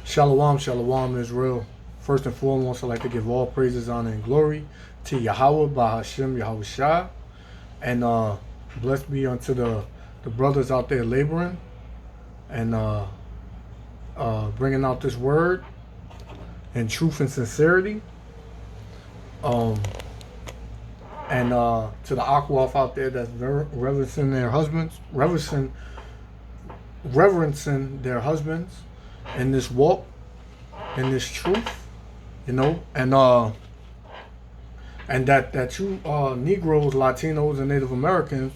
Shalom, shalom, Israel. First and foremost, I'd like to give all praises, honor, and glory to Yahweh, Bahashem, Yahweh Shah. And blessed be unto the brothers out there laboring and bringing out this word in truth and sincerity. Um, and to the Akwaf out there that's reverencing their husbands, reverencing their husbands in this walk, in this truth, and that you Negroes, Latinos, and Native Americans,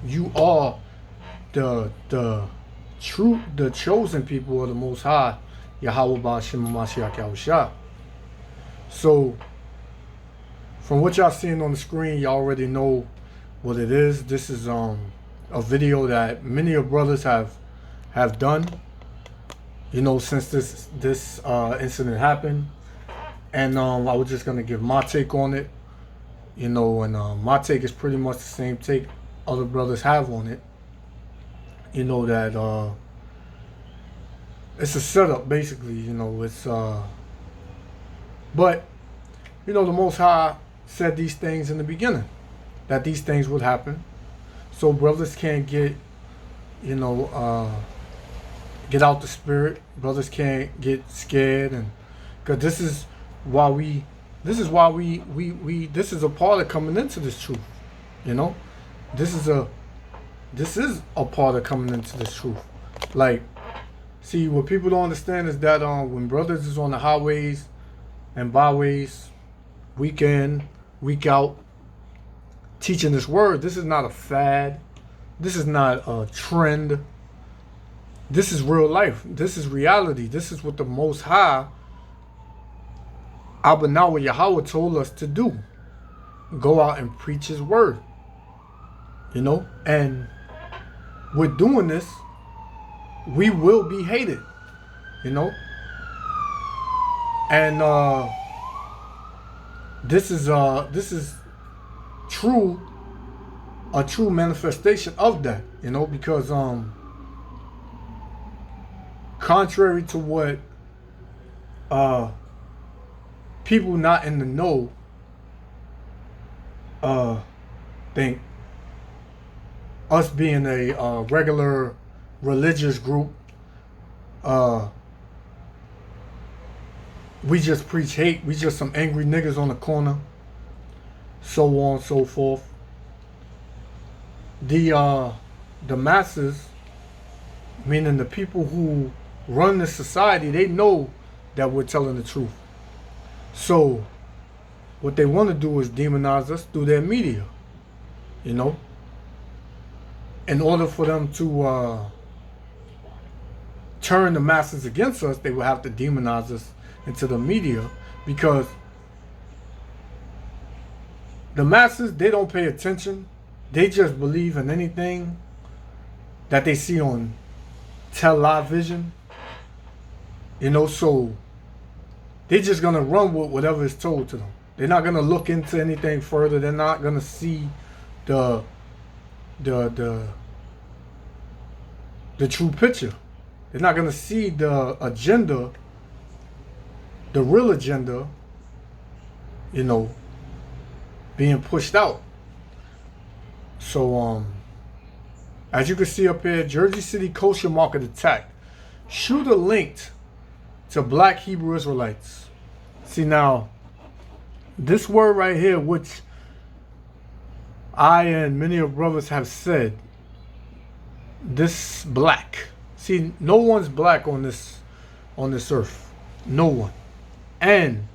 you are the chosen people of the Most High, Yahweh Ba'Shem Mashiach Yahushua. So, from what y'all seeing on the screen, y'all already know what it is. This is a video that many of brothers have done, since this incident happened, and I was just gonna give my take on it, and my take is pretty much the same take other brothers have on it. That it's a setup, basically. It's but the Most High said these things in the beginning, that these things would happen, so brothers can't get out the spirit. Brothers can't get scared, and because this is this is a part of coming into this truth. This is a part of coming into this truth. Like, see, what people don't understand is that when brothers is on the highways and byways, week in, week out, teaching this word, this is not a fad. This is not a trend. This is real life. This is reality. This is what the Most High, Abanawa Yahweh, told us to do. Go out and preach His word. And with doing this, we will be hated. And this is true, a true manifestation of that. Because contrary to what people not in the know think, us being a regular religious group, we just preach hate. We just some angry niggas on the corner, so on and so forth. The masses, meaning the people who run the society, they know that we're telling the truth. So what they want to do is demonize us through their media. In order for them to turn the masses against us, they will have to demonize us into the media, because the masses, they don't pay attention. They just believe in anything that they see on television. So they're just gonna run with whatever is told to them. They're not gonna look into anything further. They're not gonna see the true picture. They're not gonna see the agenda, the real agenda, being pushed out. So as you can see up here, Jersey City kosher market attack. Shooter linked to black Hebrew Israelites. See, now, this word right here, which I and many of brothers have said, this black. See, no one's black on this earth. No one. And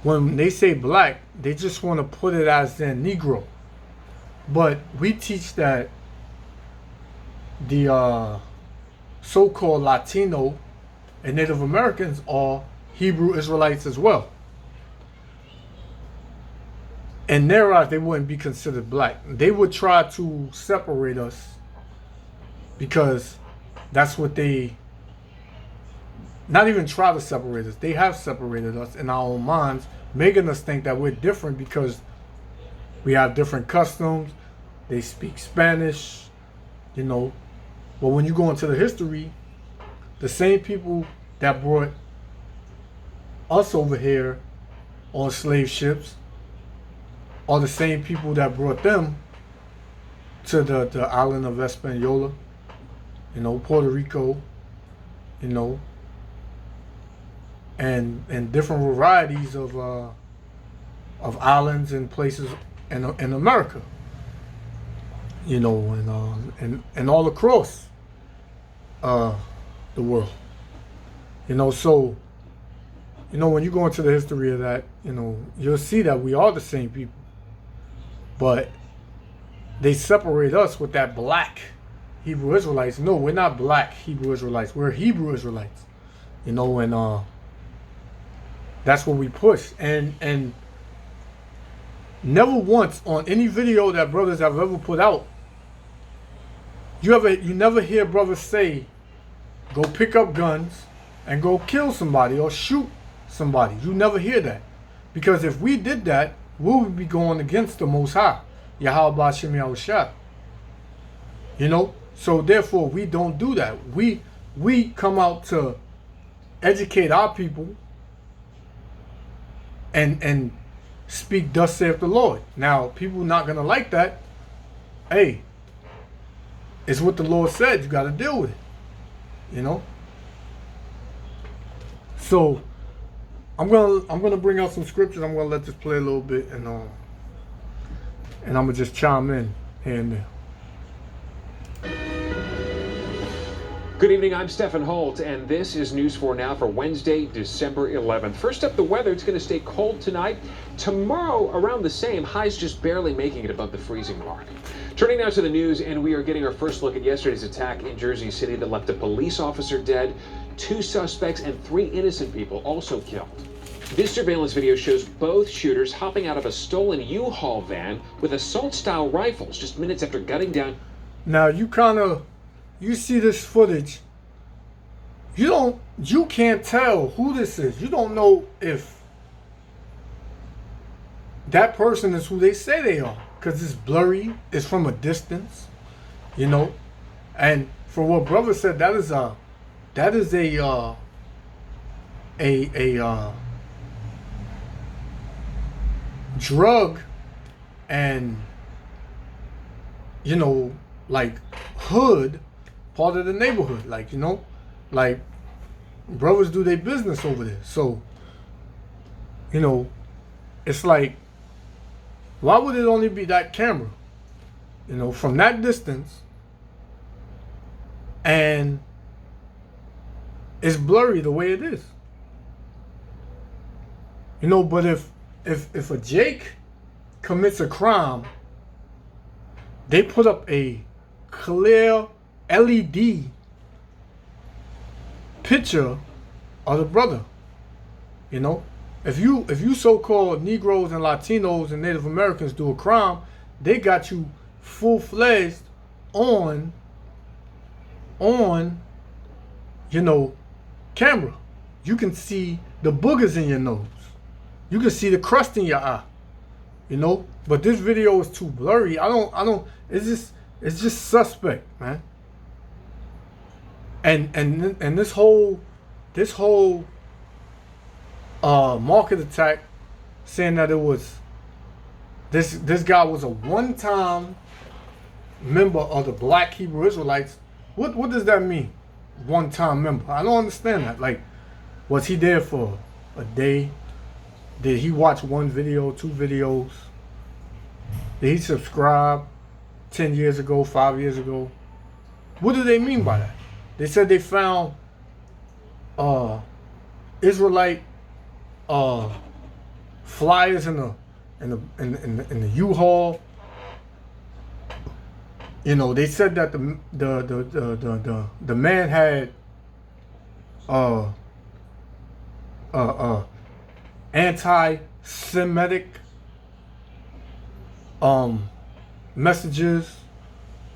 when they say black, they just want to put it as in Negro. But we teach that the so-called Latino and Native Americans are Hebrew Israelites as well. In their eyes, they wouldn't be considered black. They would try to separate us, because that's what they, not even try to separate us. They have separated us in our own minds, making us think that we're different because we have different customs. They speak Spanish, But when you go into the history, the same people that brought us over here on slave ships are the same people that brought them to the island of Hispaniola, you know, Puerto Rico, you know, and different varieties of islands and places in America, you know, and all across the world, you know. So, you know, when you go into the history of that, you know, you'll see that we are the same people, but they separate us with that black Hebrew Israelites. No, we're not black Hebrew Israelites. We're Hebrew Israelites, you know, and that's what we push. And never once on any video that brothers have ever put out, you never hear brothers say, go pick up guns and go kill somebody or shoot somebody. You never hear that. Because if we did that, we would be going against the Most High, Yahweh B'Shem Yahushua. You know? So therefore, we don't do that. We come out to educate our people and speak thus saith the Lord. Now, people not going to like that. Hey, it's what the Lord said. You got to deal with it. You know? So, I'm gonna bring out some scriptures. I'm gonna let this play a little bit, and I'm gonna just chime in here and there. Good evening, I'm Stephen Holt, and this is News 4 Now for Wednesday, December 11th. First up, the weather. It's going to stay cold tonight. Tomorrow, around the same. Highs just barely making it above the freezing mark. Turning now to the news, and we are getting our first look at yesterday's attack in Jersey City that left a police officer dead, 2 suspects, and 3 innocent people also killed. This surveillance video shows both shooters hopping out of a stolen U-Haul van with assault-style rifles just minutes after gunning down. Now, you see this footage, you can't tell who this is. You don't know if that person is who they say they are, because it's blurry, it's from a distance, you know. And for what brother said, that is a drug and, you know, like hood part of the neighborhood, like, you know, like brothers do their business over there. So, you know, it's like, why would it only be that camera, you know, from that distance, and it's blurry the way it is, you know? But if a Jake commits a crime, they put up a clear LED picture of the brother. You know, if you so-called Negroes and Latinos and Native Americans do a crime, they got you full-fledged on you know, camera. You can see the boogers in your nose. You can see the crust in your eye. You know, but this video is too blurry. I don't. It's just suspect, man. And this whole market attack, saying that it was this guy was a one-time member of the Black Hebrew Israelites. What does that mean? One-time member? I don't understand that. Like, was he there for a day? Did he watch 1 video, 2 videos? Did he subscribe 10 years ago, 5 years ago? What do they mean by that? They said they found Israelite flyers in the U-Haul. You know, they said that the man had anti-Semitic messages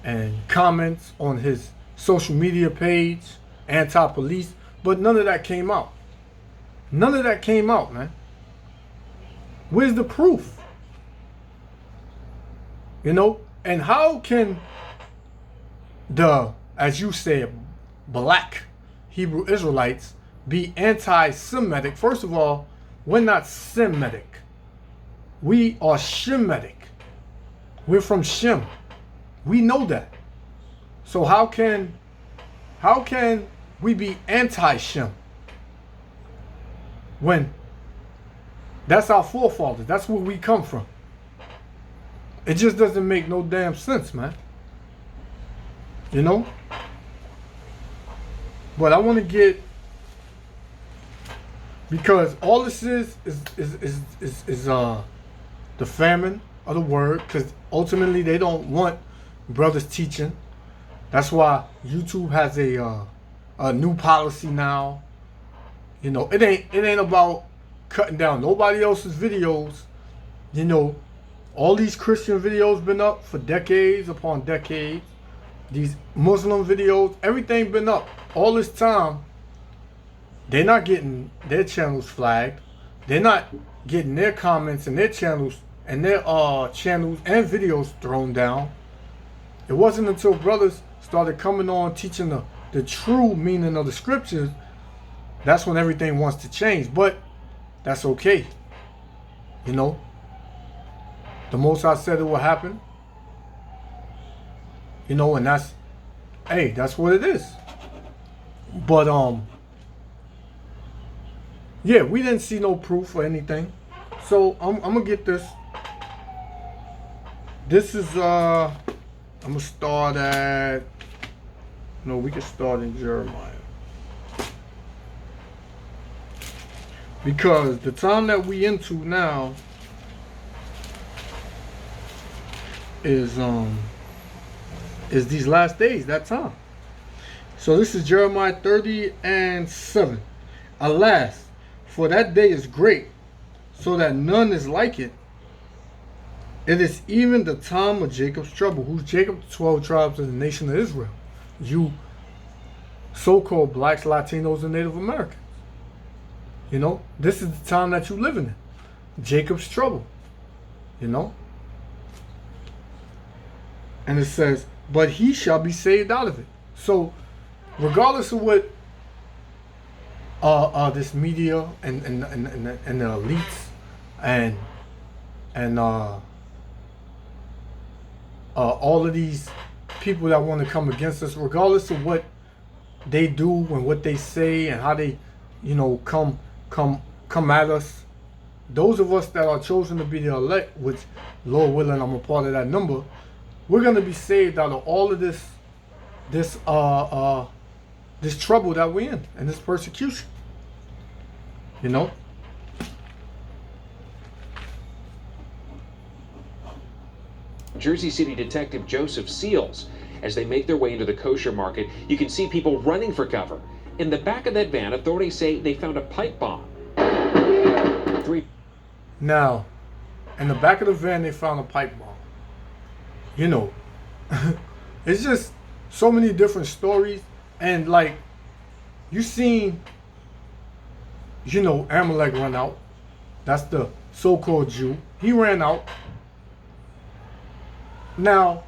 and comments on his social media page, anti-police, but none of that came out. None of that came out, man. Where's the proof? You know, and how can as you say, Black Hebrew Israelites be anti-Semitic? First of all, we're not Semitic. We are Shemitic. We're from Shem. We know that. So how can we be anti-Shem when that's our forefathers? That's where we come from. It just doesn't make no damn sense, man. You know? But I want to get, because all this is the famine of the word, because ultimately they don't want brothers teaching. That's why YouTube has a new policy now. You know, it ain't about cutting down nobody else's videos. You know, all these Christian videos been up for decades upon decades. These Muslim videos, everything been up all this time. They're not getting their channels flagged. They're not getting their comments and their channels and channels and videos thrown down. It wasn't until brothers started coming on teaching the true meaning of the scriptures, that's when everything wants to change. But that's okay. You know, the Most High said it will happen. You know, and that's what it is. But yeah, we didn't see no proof or anything. So I'm gonna get this. This is I'm gonna start at, no, we can start in Jeremiah. Because the time that we into now is these last days, that time. So this is Jeremiah 30:7. Alas, for that day is great, so that none is like it. It is even the time of Jacob's trouble. Who's Jacob? 12 tribes of the nation of Israel. You so-called blacks, Latinos, and Native Americans. You know, this is the time that you're living in. Jacob's trouble. You know? And it says, but he shall be saved out of it. So, regardless of what this media and the elites and all of these people that want to come against us, regardless of what they do and what they say and how they, you know, come at us, those of us that are chosen to be the elect, which Lord willing I'm a part of that number, we're going to be saved out of all of this trouble that we're in and this persecution. You know? Jersey City Detective Joseph Seals. As they make their way into the kosher market, you can see people running for cover. In the back of that van, authorities say they found a pipe bomb. Now, in the back of the van, they found a pipe bomb. You know, it's just so many different stories. And like, you seen, you know, Amalek run out. That's the so-called Jew. He ran out. Now,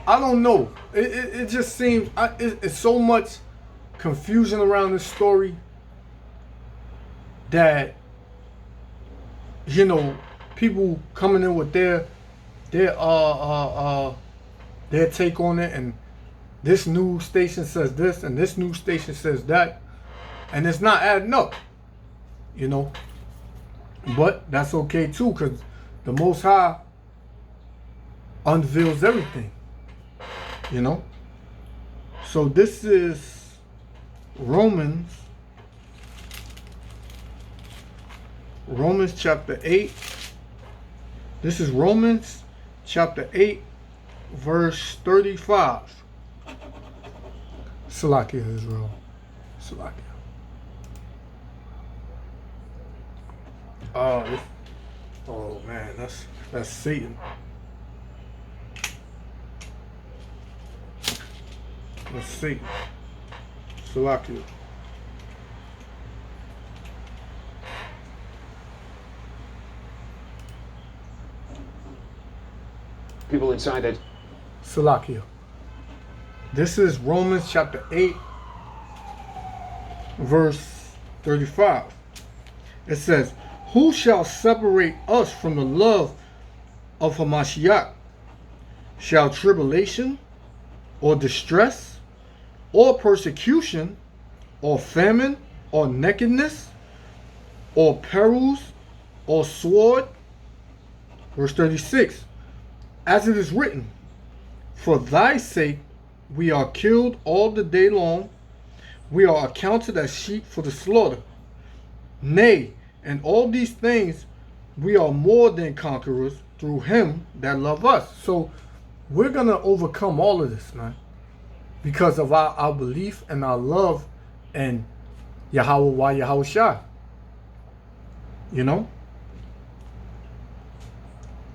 I don't know. It just seems, it's so much confusion around this story that, you know, people coming in with their take on it, and this news station says this and this news station says that, and it's not adding up, you know. But that's okay too, because the Most High unveils everything, you know. So this is Romans chapter 8. This is Romans chapter 8 verse 35. Salakia, Israel. Salakia. Oh man, that's Satan. That's Satan. Salakia. People inside that. Salakia. This is Romans chapter 8, verse 35. It says, who shall separate us from the love of Hamashiach? Shall tribulation, or distress, or persecution, or famine, or nakedness, or perils, or sword? Verse 36. As it is written, for thy sake we are killed all the day long, we are accounted as sheep for the slaughter. Nay, in all these things we are more than conquerors through him that loved us. So we're going to overcome all of this, man, because of our belief and our love in Yahweh Yahushua. You know?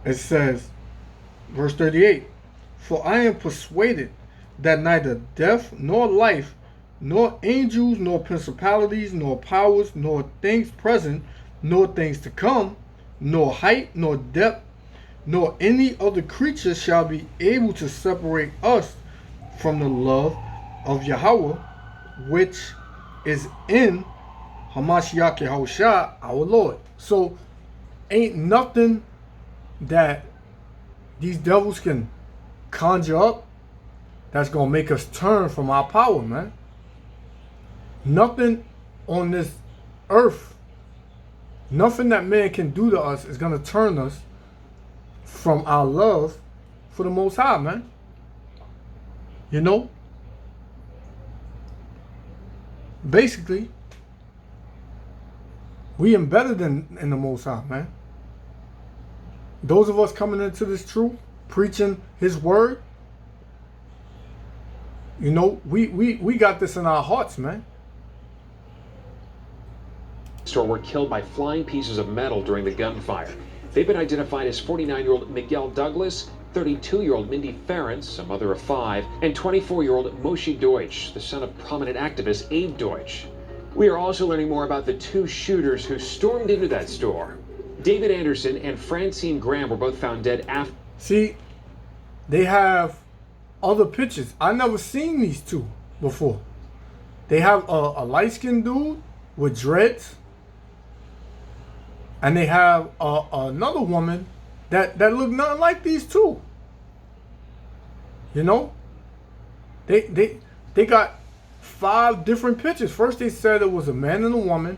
It says, verse 38, for I am persuaded that neither death nor life, nor angels, nor principalities, nor powers, nor things present, nor things to come, nor height, nor depth, nor any other creature shall be able to separate us from the love of Yahweh, which is in Hamashiach Yahushua, our Lord. So, ain't nothing that these devils can conjure up that's going to make us turn from our power, man. Nothing on this earth, nothing that man can do to us is going to turn us from our love for the Most High, man. You know? Basically, we embedded in the Most High, man. Those of us coming into this truth, preaching his word, you know, we got this in our hearts, man. Were killed by flying pieces of metal during the gunfire. They've been identified as 49-year-old Miguel Douglas, 32-year-old Mindy Ferentz, a mother of 5, and 24-year-old Moshe Deutsch, the son of prominent activist Abe Deutsch. We are also learning more about the 2 shooters who stormed into that store. David Anderson and Francine Graham were both found dead after. See, they have other pictures. I never seen these 2 before. They have a light-skinned dude with dreads. And they have another woman that look nothing like these 2. You know? They got 5 different pictures. First they said it was a man and a woman.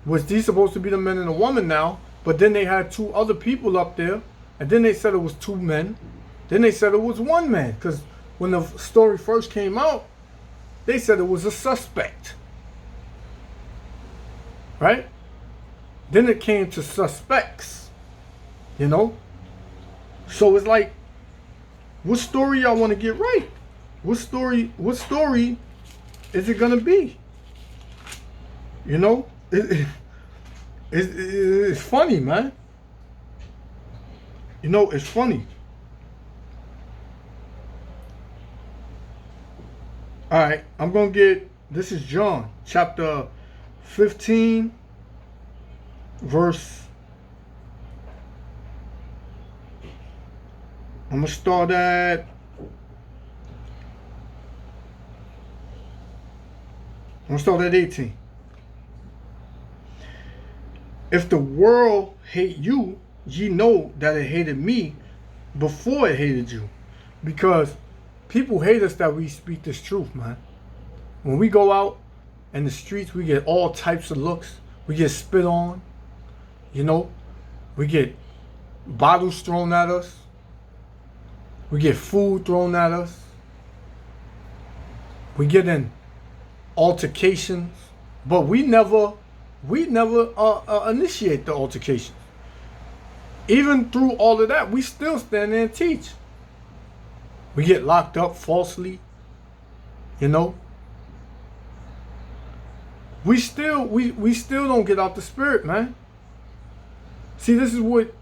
Was these supposed to be the man and the woman now? But then they had 2 other people up there. And then they said it was 2 men. Then they said it was 1 man. Because when the story first came out, they said it was a suspect. Right? Then it came to suspects, you know? So it's like, what story y'all want to get right? What story is it going to be? You know? It's funny, man. You know, it's funny. All right, I'm going to get, this is John, chapter 15, verse, I'm going to start at, I'm going to start at 18. If the world hate you, ye know that it hated me before it hated you. Because people hate us that we speak this truth, man. When we go out in the streets, we get all types of looks. We get spit on. You know, we get bottles thrown at us. We get food thrown at us. We get in altercations, but we never initiate the altercation. Even through all of that, we still stand there and teach. We get locked up falsely, you know. We still don't get out the spirit, man. See, this is what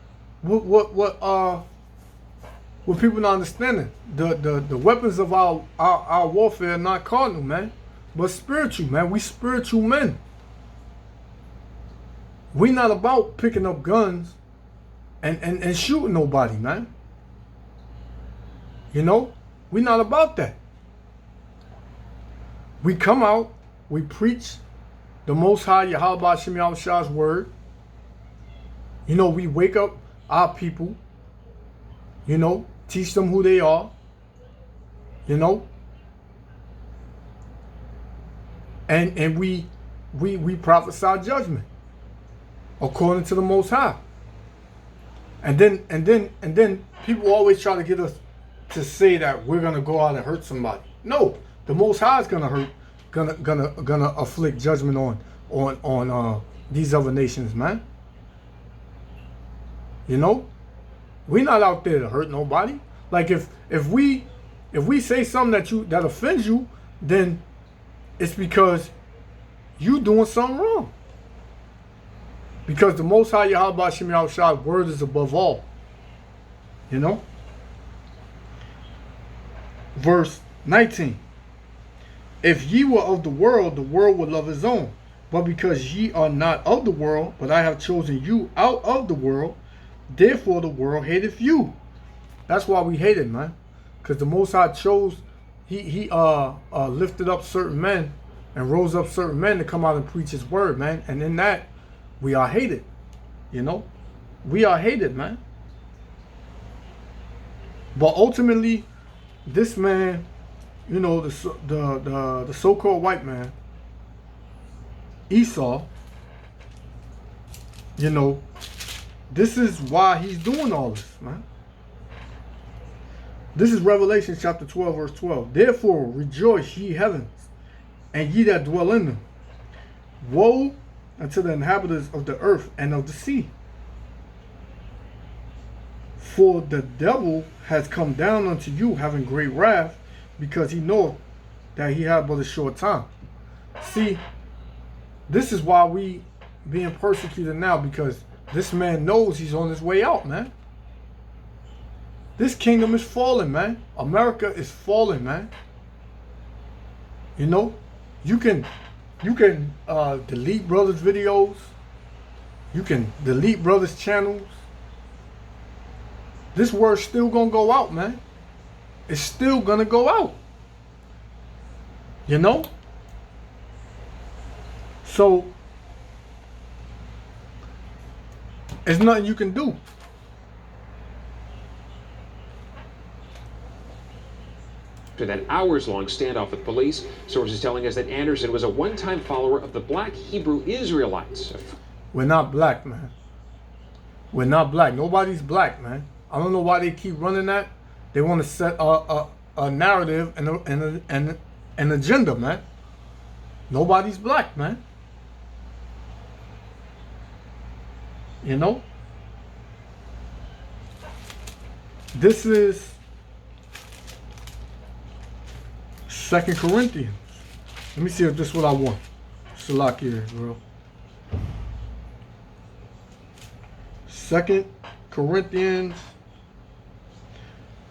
people not understanding. The weapons of our warfare are not carnal, man, but spiritual, man. We spiritual men. We not about picking up guns and shooting nobody, man. You know, we not about that. We come out, we preach the Most High Yahweh Shem Yahweh's word. You know, we wake up our people, you know, teach them who they are, you know, and we prophesy judgment according to the Most High. And then people always try to get us to say that we're gonna go out and hurt somebody. No, the Most High is gonna gonna afflict judgment on these other nations, man. You know, we're not out there to hurt nobody. Like if we say something that offends you, then it's because you doing something wrong. Because the Most High Yahweh Shem Yahweh's word is above all. You know? Verse 19. If ye were of the world would love his own. But because ye are not of the world, but I have chosen you out of the world, therefore the world hateth you. That's why we hate it, man. Because the Most High chose, he lifted up certain men and rose up certain men to come out and preach his word, man. And in that, we are hated. You know? We are hated, man. But ultimately, this man, you know, the so-called white man, Esau, you know, this is why he's doing all this, man. This is Revelation chapter 12, verse 12. Therefore rejoice, ye heavens, and ye that dwell in them. Woe unto the inhabitants of the earth and of the sea. For the devil has come down unto you, having great wrath, because he knoweth that he hath but a short time. See, this is why we being persecuted now, because this man knows he's on his way out, man. This kingdom is falling, man. America is falling, man. You know, you can delete brothers' videos. You can delete brothers' channels. This word's still gonna go out, man. It's still gonna go out. You know? So there's nothing you can do. After that hours-long standoff with police, sources telling us that Anderson was a one-time follower of the Black Hebrew Israelites. We're not black, man. We're not black. Nobody's black, man. I don't know why they keep running that. They want to set a narrative and an agenda, man. Nobody's black, man. You know? This is 2 Corinthians. Let me see if this is what I want. Salakia, bro. 2 Corinthians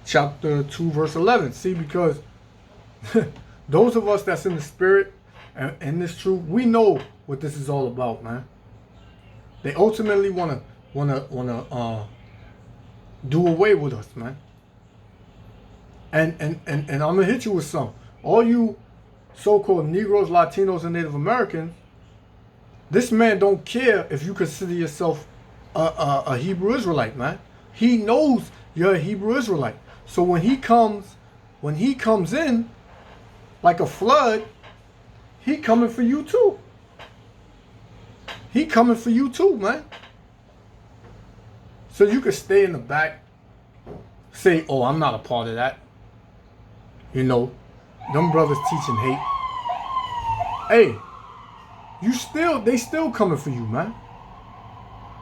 chapter 2, verse 11. See, because those of us that's in the spirit and in this truth, we know what this is all about, man. They ultimately wanna do away with us, man. And I'm gonna hit you with some. All you so-called Negroes, Latinos, and Native Americans, this man don't care if you consider yourself a Hebrew Israelite, man. He knows you're a Hebrew Israelite. So when he comes in like a flood, he coming for you too. He coming for you too, man. So you can stay in the back, say, oh, I'm not a part of that. You know, them brothers teaching hate. Hey, they still coming for you, man.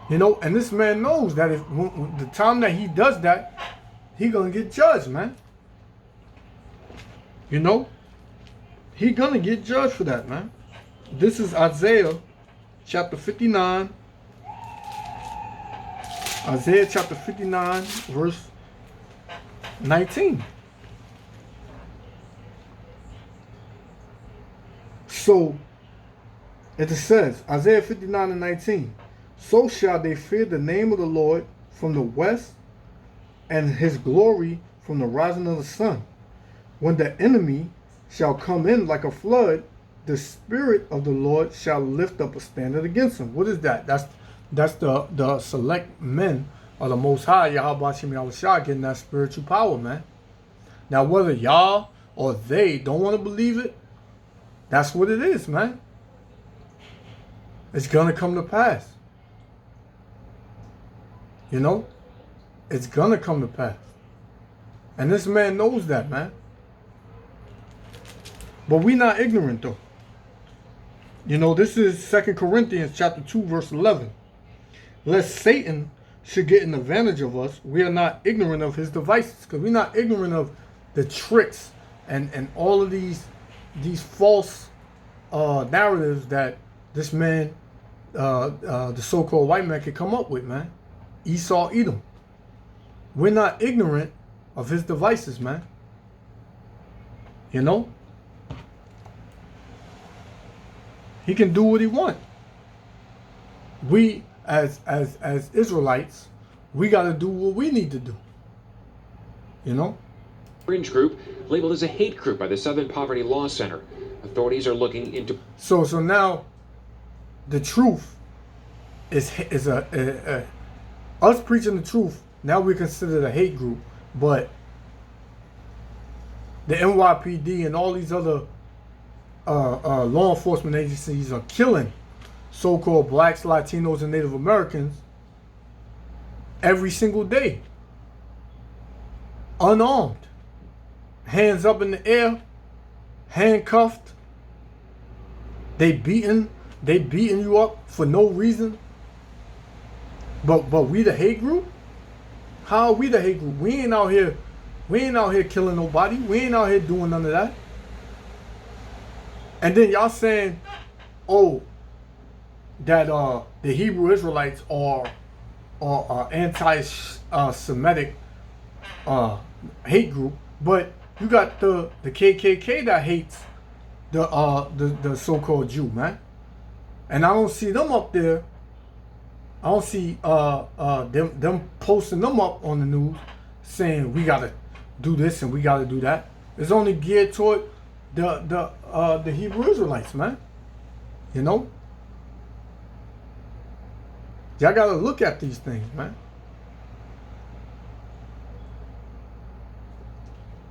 You know, and this man knows that if the time that he does that, he gonna get judged, man. You know, he gonna get judged for that, man. This is Isaiah chapter 59. Isaiah chapter 59, verse 19. So it says, Isaiah 59 and 19, so shall they fear the name of the Lord from the west, and his glory from the rising of the sun. When the enemy shall come in like a flood, the Spirit of the Lord shall lift up a standard against him. What is that? That's the select men of the Most High, Yahweh Shem Yahushua, getting that spiritual power, man. Now, whether y'all or they don't want to believe it, that's what it is, man. It's going to come to pass. You know? It's going to come to pass. And this man knows that, man. But we not ignorant, though. You know, this is 2 Corinthians chapter 2, verse 11. Lest Satan should get an advantage of us, we are not ignorant of his devices. Because we're not ignorant of the tricks and all of these false narratives that this man, the so-called white man, can come up with, man. Esau, Edom. We're not ignorant of his devices, man. You know? He can do what he wants. We, as Israelites, we got to do what we need to do. You know? Fringe group labeled as a hate group by the Southern Poverty Law Center. Authorities are looking into. So now, the truth is us preaching the truth. Now we're considered a hate group, but the NYPD and all these other law enforcement agencies are killing so-called blacks, Latinos, and Native Americans every single day. Unarmed. Hands up in the air. Handcuffed. They beating you up for no reason. But we the hate group? How are we the hate group? We ain't out here killing nobody. We ain't out here doing none of that. And then y'all saying, oh, that the Hebrew Israelites are anti-Semitic hate group, but you got the KKK that hates the so-called Jew, man. And I don't see them up there. I don't see them posting them up on the news saying we gotta do this and we gotta do that. It's only geared toward the Hebrew Israelites, man. You know? Y'all gotta look at these things, man.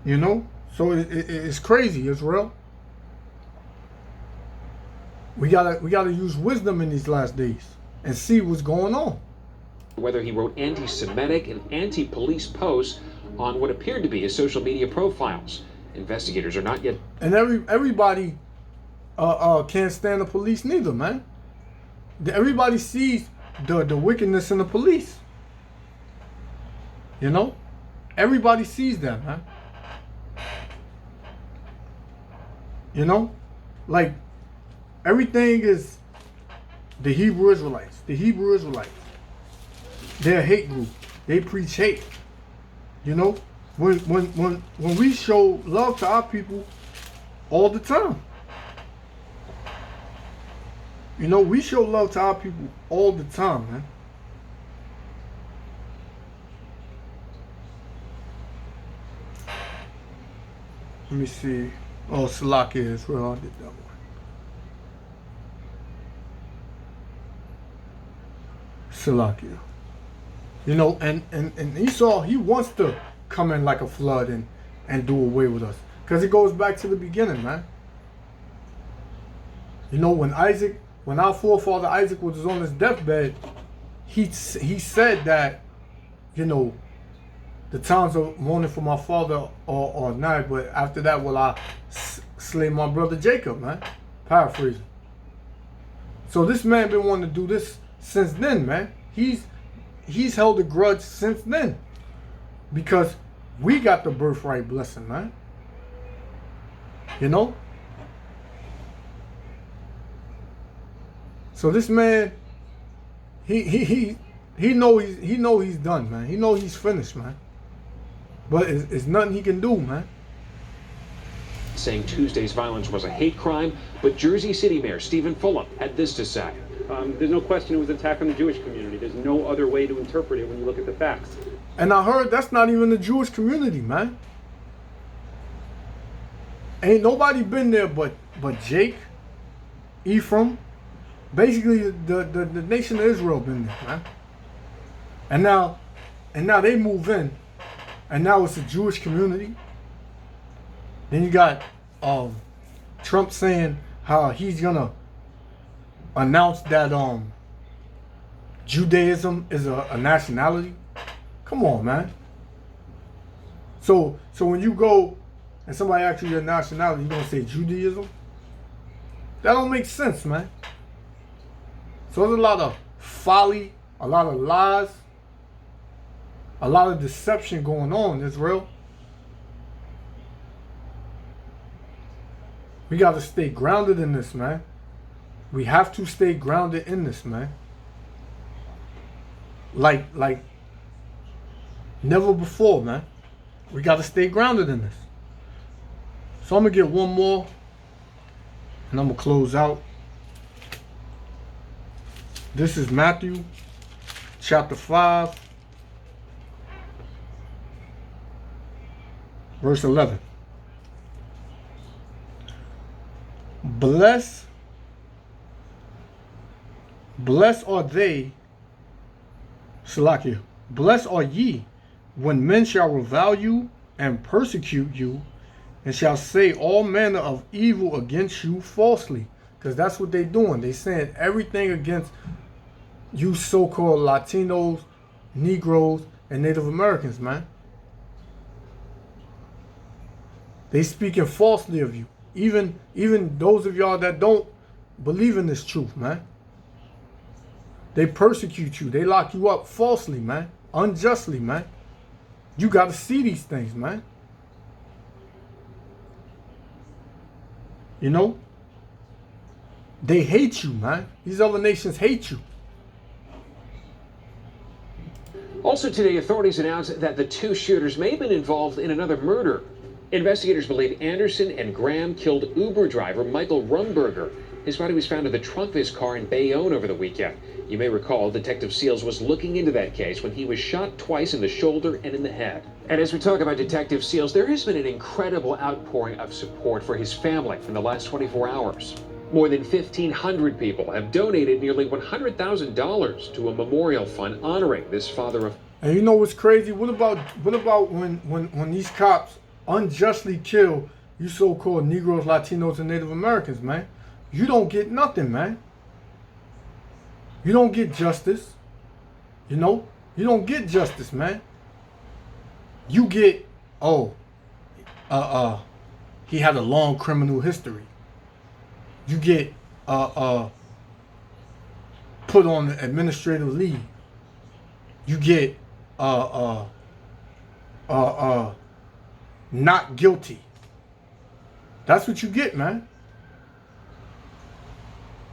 You know? So it's crazy, Israel. We gotta use wisdom in these last days and see what's going on. Whether he wrote anti-Semitic and anti-police posts on what appeared to be his social media profiles. Investigators are not yet. And everybody can't stand the police neither, man. Everybody sees the wickedness in the police. You know? Everybody sees that, man. You know? Like, everything is the Hebrew Israelites. The Hebrew Israelites. They're a hate group. They preach hate. You know? When we show love to our people all the time. You know, we show love to our people all the time, man. Let me see. Oh, Salakia is where I did that one. Salakia. You know, and Esau, he wants to come in like a flood and do away with us. Because it goes back to the beginning, man. You know, when our forefather Isaac was on his deathbed, he said that, you know, the times of mourning for my father are nigh, but after that will I slay my brother Jacob, man. Paraphrasing. So this man been wanting to do this since then, man. He's held a grudge since then. Because we got the birthright blessing, man. You know? So this man, he know he's done, man. He know he's finished, man. But it's nothing he can do, man. Saying Tuesday's violence was a hate crime, but Jersey City Mayor Stephen Fulop had this to say. There's no question it was an attack on the Jewish community. There's no other way to interpret it when you look at the facts. And I heard that's not even the Jewish community, man. Ain't nobody been there but Jake Ephraim, basically the nation of Israel been there, man. And now they move in, and now it's a Jewish community. Then you got Trump saying how he's gonna announce that Judaism is a nationality. Come on, man. So when you go and somebody asks you your nationality, you gonna say Judaism? That don't make sense, man. So there's a lot of folly, a lot of lies, a lot of deception going on in Israel. We got to stay grounded in this, man. We have to stay grounded in this, man. Like never before, man. We got to stay grounded in this. So I'm going to get one more, and I'm going to close out. This is Matthew chapter 5, verse 11. Blessed are they, Salakia, blessed are ye when men shall revile you and persecute you, and shall say all manner of evil against you falsely. Because that's what they're doing. They're saying everything against you so-called Latinos, Negroes, and Native Americans, man. They speaking falsely of you. Even those of y'all that don't believe in this truth, man. They persecute you. They lock you up falsely, man. Unjustly, man. You got to see these things, man. You know? They hate you, man. These other nations hate you. Also today, authorities announced that the two shooters may have been involved in another murder. Investigators believe Anderson and Graham killed Uber driver Michael Rumberger. His body was found in the trunk of his car in Bayonne over the weekend. You may recall Detective Seals was looking into that case when he was shot twice in the shoulder and in the head. And as we talk about Detective Seals, there has been an incredible outpouring of support for his family in the last 24 hours. More than 1,500 people have donated nearly $100,000 to a memorial fund honoring this father of... And you know what's crazy? What about when these cops unjustly kill you so-called Negroes, Latinos, and Native Americans, man? You don't get nothing, man. You don't get justice. You know? You don't get justice, man. You get, he had a long criminal history. You get put on administrative leave. You get not guilty. That's what you get, man.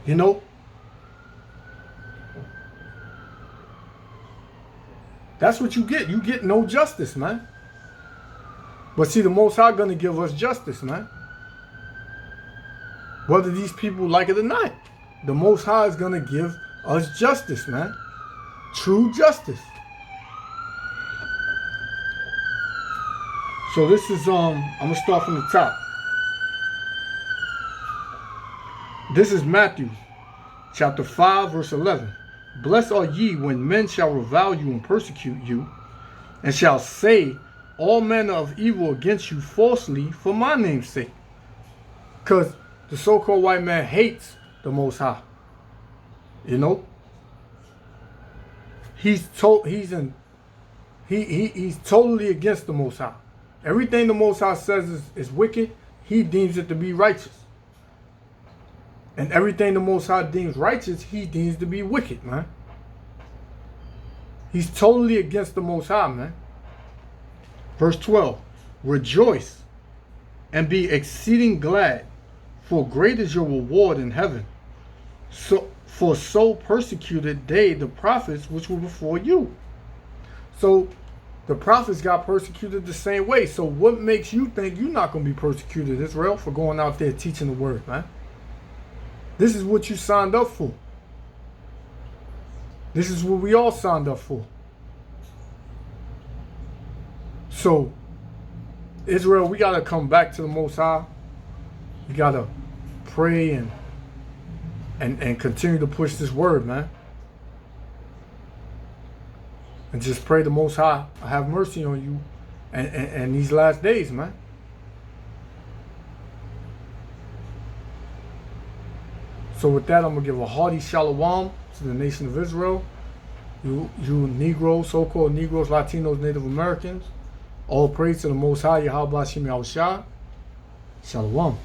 You know? That's what you get. You get no justice, man. But see, the Most High gonna give us justice, man. Whether these people like it or not, the Most High is gonna give us justice, man. True justice. So this is I'm gonna start from the top. This is Matthew chapter 5 verse 11. Blessed are ye when men shall revile you and persecute you, and shall say all manner of evil against you falsely for my name's sake. Because the so-called white man hates the Most High. You know? He's totally against the Most High. Everything the Most High says is wicked, he deems it to be righteous. And everything the Most High deems righteous, he deems to be wicked, man. He's totally against the Most High, man. Verse 12. Rejoice and be exceeding glad, for great is your reward in heaven. For so persecuted they the prophets which were before you. So the prophets got persecuted the same way. So what makes you think you're not going to be persecuted, Israel, for going out there teaching the word, man? This is what you signed up for. This is what we all signed up for. So, Israel, we got to come back to the Most High. We got to pray and and continue to push this word, man. And just pray the Most High have mercy on you and these last days, man. So with that, I'm gonna give a hearty shalom to the nation of Israel. You Negroes, so-called Negroes, Latinos, Native Americans. All praise to the Most High, Yahweh Hashem Yahushua. Shalom.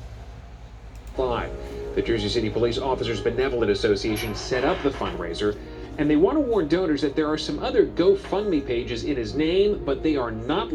The Jersey City Police Officers Benevolent Association set up the fundraiser, and they want to warn donors that there are some other GoFundMe pages in his name, but they are not